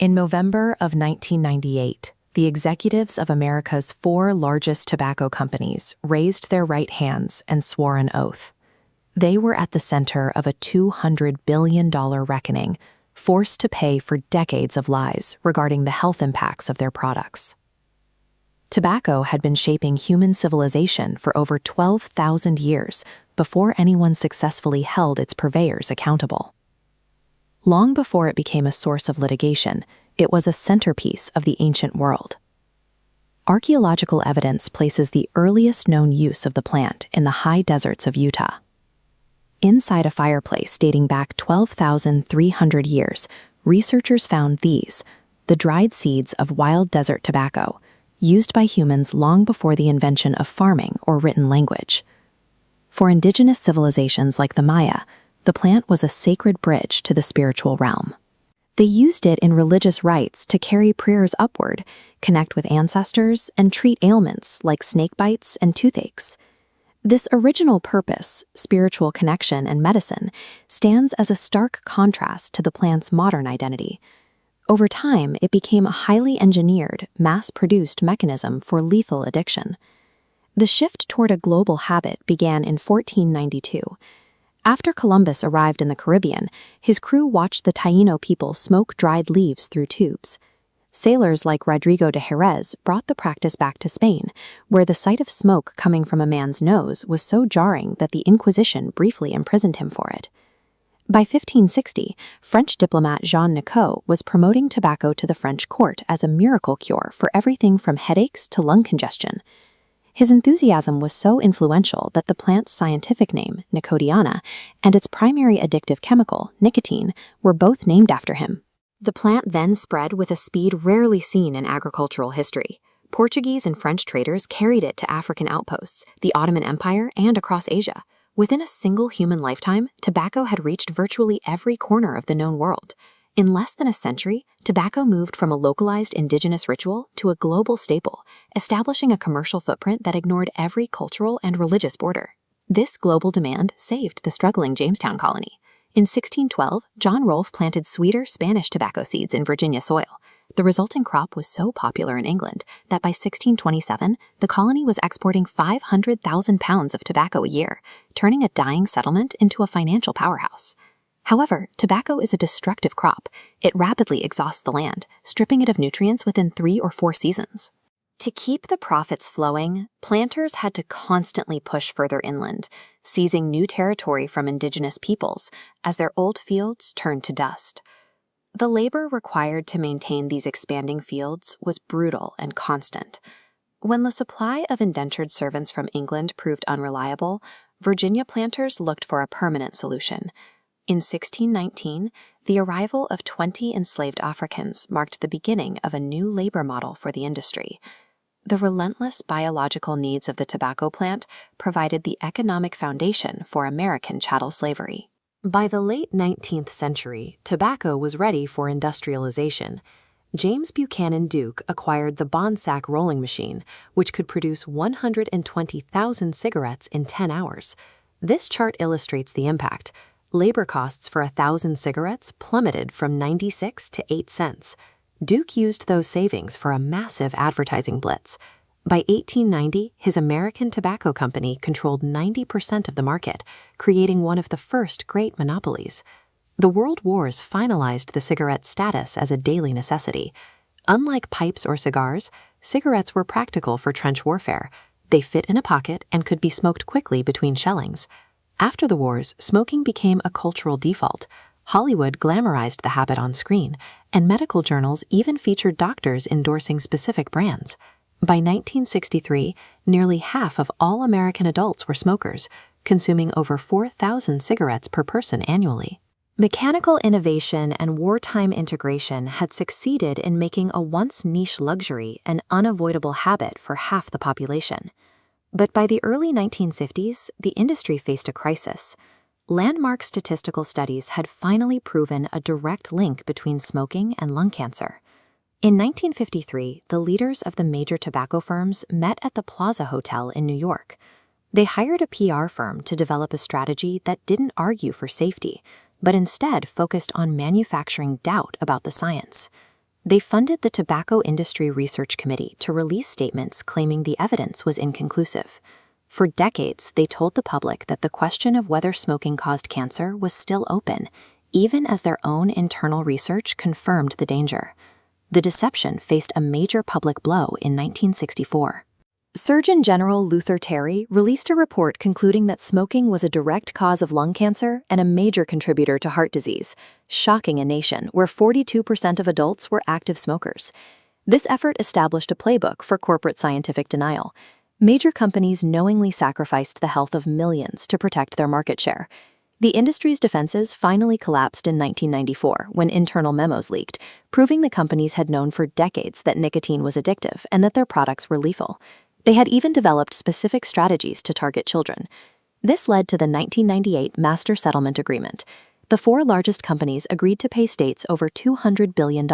In November of 1998, the executives of America's four largest tobacco companies raised their right hands and swore an oath. They were at the center of a $200 billion reckoning, forced to pay for decades of lies regarding the health impacts of their products. Tobacco had been shaping human civilization for over 12,000 years before anyone successfully held its purveyors accountable. Long before it became a source of litigation, it was a centerpiece of the ancient world. Archaeological evidence places the earliest known use of the plant in the high deserts of Utah. Inside a fireplace dating back 12,300 years, researchers found these, the dried seeds of wild desert tobacco, used by humans long before the invention of farming or written language. For indigenous civilizations like the Maya, the plant was a sacred bridge to the spiritual realm. They used it in religious rites to carry prayers upward, connect with ancestors, and treat ailments like snake bites and toothaches. This original purpose, spiritual connection and medicine, stands as a stark contrast to the plant's modern identity. Over time, it became a highly engineered, mass-produced mechanism for lethal addiction. The shift toward a global habit began in 1492. After Columbus arrived in the Caribbean, his crew watched the Taino people smoke dried leaves through tubes. Sailors like Rodrigo de Jerez brought the practice back to Spain, where the sight of smoke coming from a man's nose was so jarring that the Inquisition briefly imprisoned him for it. By 1560, French diplomat Jean Nicot was promoting tobacco to the French court as a miracle cure for everything from headaches to lung congestion. His enthusiasm was so influential that the plant's scientific name, Nicotiana, and its primary addictive chemical, nicotine, were both named after him. The plant then spread with a speed rarely seen in agricultural history. Portuguese and French traders carried it to African outposts, the Ottoman Empire, and across Asia. Within a single human lifetime, tobacco had reached virtually every corner of the known world. In less than a century, tobacco moved from a localized indigenous ritual to a global staple, establishing a commercial footprint that ignored every cultural and religious border. This global demand saved the struggling Jamestown colony. In 1612, John Rolfe planted sweeter Spanish tobacco seeds in Virginia soil. The resulting crop was so popular in England that by 1627, the colony was exporting 500,000 pounds of tobacco a year, turning a dying settlement into a financial powerhouse. However, tobacco is a destructive crop. It rapidly exhausts the land, stripping it of nutrients within 3 or 4 seasons. To keep the profits flowing, planters had to constantly push further inland, seizing new territory from indigenous peoples as their old fields turned to dust. The labor required to maintain these expanding fields was brutal and constant. When the supply of indentured servants from England proved unreliable, Virginia planters looked for a permanent solution. In 1619, the arrival of 20 enslaved Africans marked the beginning of a new labor model for the industry. The relentless biological needs of the tobacco plant provided the economic foundation for American chattel slavery. By the late 19th century, tobacco was ready for industrialization. James Buchanan Duke acquired the Bonsack rolling machine, which could produce 120,000 cigarettes in 10 hours. This chart illustrates the impact. Labor costs for 1,000 cigarettes plummeted from 96 to 8 cents. Duke used those savings for a massive advertising blitz. By 1890, his American Tobacco Company controlled 90% of the market, creating one of the first great monopolies. The World Wars finalized the cigarette's status as a daily necessity. Unlike pipes or cigars, cigarettes were practical for trench warfare. They fit in a pocket and could be smoked quickly between shellings. After the wars, smoking became a cultural default. Hollywood glamorized the habit on screen, and medical journals even featured doctors endorsing specific brands. By 1963, nearly half of all American adults were smokers, consuming over 4,000 cigarettes per person annually. Mechanical innovation and wartime integration had succeeded in making a once niche luxury an unavoidable habit for half the population. But by the early 1950s, the industry faced a crisis. Landmark statistical studies had finally proven a direct link between smoking and lung cancer. In 1953, the leaders of the major tobacco firms met at the Plaza Hotel in New York. They hired a PR firm to develop a strategy that didn't argue for safety, but instead focused on manufacturing doubt about the science. They funded the Tobacco Industry Research Committee to release statements claiming the evidence was inconclusive. For decades, they told the public that the question of whether smoking caused cancer was still open, even as their own internal research confirmed the danger. The deception faced a major public blow in 1964. Surgeon General Luther Terry released a report concluding that smoking was a direct cause of lung cancer and a major contributor to heart disease, shocking a nation where 42% of adults were active smokers. This effort established a playbook for corporate scientific denial. Major companies knowingly sacrificed the health of millions to protect their market share. The industry's defenses finally collapsed in 1994 when internal memos leaked, proving the companies had known for decades that nicotine was addictive and that their products were lethal. They had even developed specific strategies to target children. This led to the 1998 Master Settlement Agreement. The four largest companies agreed to pay states over $200 billion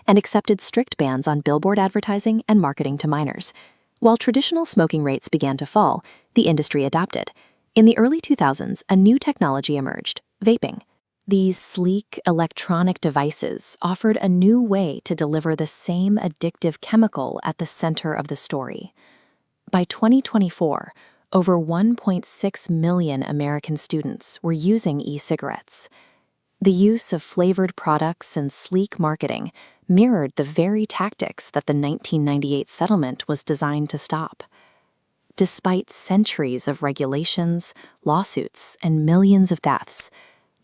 and accepted strict bans on billboard advertising and marketing to minors. While traditional smoking rates began to fall, the industry adapted. In the early 2000s, a new technology emerged: vaping. These sleek, electronic devices offered a new way to deliver the same addictive chemical at the center of the story. By 2024, over 1.6 million American students were using e-cigarettes. The use of flavored products and sleek marketing mirrored the very tactics that the 1998 settlement was designed to stop. Despite centuries of regulations, lawsuits, and millions of deaths,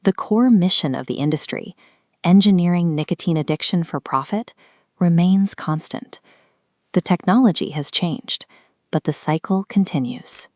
the core mission of the industry, engineering nicotine addiction for profit, remains constant. The technology has changed, but the cycle continues.